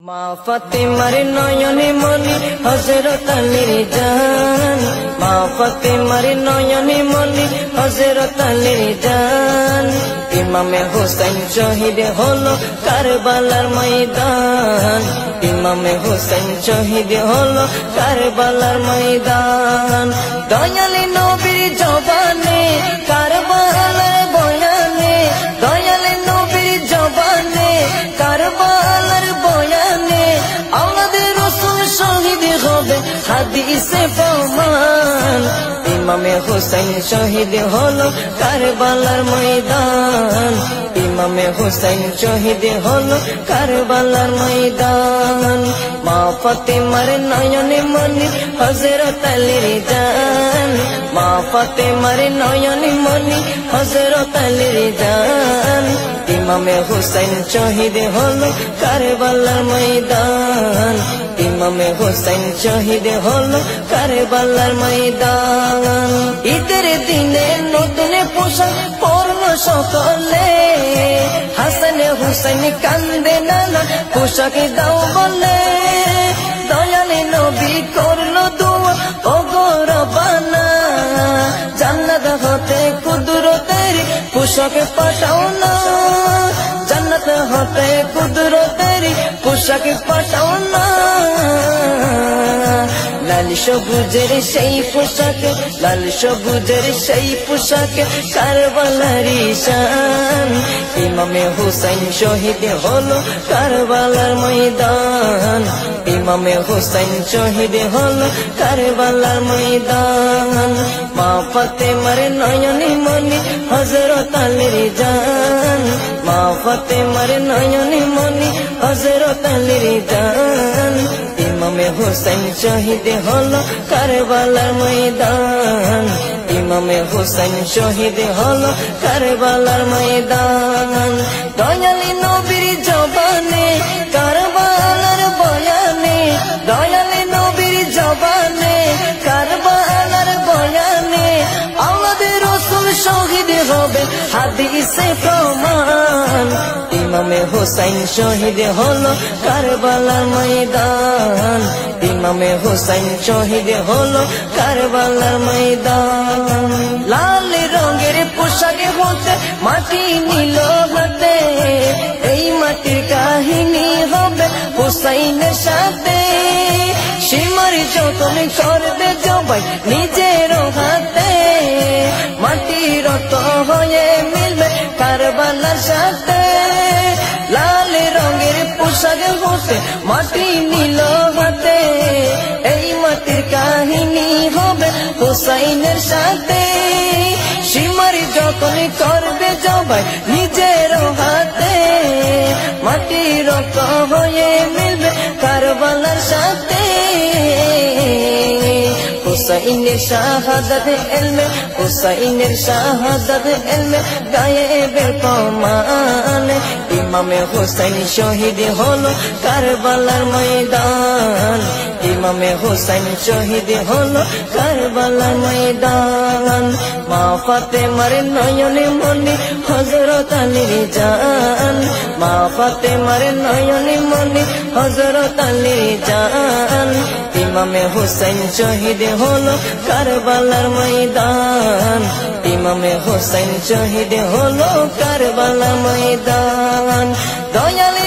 মা ফাতেমার নয়নে মনি হযরত আলীর জান, মা ফাতেমার নয়নে মনি হযরত আলীর জান। ইমামে হুসাইন শহীদ হলো কারবালার ময়দান, ইমামে হুসাইন শহীদ হলো কারবালার ময়দান। দয়ালে নবীর জবানে কারবালার বয়ানে, দয়ালে নবীর জবানে কারবালার বয়ানে আমাদের রাসূল শহীদ হবে হাদিসে প্রমাণ। ইমামে হুসাইন শহীদ হলো কারবালার ময়দান, ইমামে হুসাইন শহীদ হলো কারবালার ময়দান। মা ফাতেমার নয়নে মনি হযরত আলীর জান, মা ফাতেমার নয়নে মনি হযরত আলীর জান। ইমামে হুসাইন শহীদ হলো কারবালার ময়দান, ইমামে হুসাইন শহীদ হলো কারবালার ময়দান। ঈদের দিনে নতুন পোশাক পরলো সকলে, হাসান হুসাইন কান্দে নানা পোশাক দাও বলে। দয়ালে নবী করলো দোয়া ও গো রব্বানা, জান্নাত হতে কুদরতের পোশাক পাঠাও না, জান্নাত হতে কুদরতের পোশাক পাঠাও না। লাল সবুজের সেই পোশাকে, লাল সবুজের সেই পোশাকে কারবালার শান। ইমামে হুসাইন শহীদ হলো কারবালার ময়দান, ইমামে হুসাইন শহীদ হলো কারবালার ময়দান। মা ফাতেমার নয়নে মনি হযরত আলীর জান, মা ফাতেমার নয়নে মনি হযরত আলীর জান। ইমামে হুসাইন শহীদ হলো কারবালার ময়দান, ইমামে হুসাইন শহীদ হলো কারবালার ময়দান। দয়ালি নবীর জবানে কারবালার বয়ানে, দয়ালি নবীর জবানে কারবালার বয়ানে আমাদের রাসূল শহীদ হবে হাদিসে প্রমাণ। ইমামে হুসাইন শহীদ হলো কারবালার ময়দান, ইমামে হুসাইন শহীদ হলো কারবালার ময়দান। লাল রঙের পোশাকে হতে মাটি নিল হাতে, এই মাটির কাহিনী হবে হুসাইনের সাথে। সীমার যতন করবে জবাই নিজের হাতে, মাটি রত হয়ে মিলবে কারবালার সাথে। লাল রঙের পোশাক হতে মাটি নিল হাতে, এই মাটির কাহিনী হবে হুসাইনের সাথে। সীমার যতন করবে জবাই নিজের হাতে, মাটি রত হয়ে মিলবে কারবালার সাথে। হুসাইনের শাহাদাত ইলমে, হুসাইনের শাহাদাত ইলমে গায়েবের প্রমাণ। ইমামে হুসাইন শহীদ হলো কারবালার ময়দান, ইমামে হুসাইন শহীদ হলো কারবালার ময়দান। মা ফাতেমার নয়নে মনি হযরত আলীর জান, মা ফাতেমার নয়নে মনি হযরত আলীর জান। ইমামে হুসাইন শহীদ হলো কারবালার ময়দান, ইমামে হুসাইন শহীদ হলো কারবালার ময়দান। দয়ালে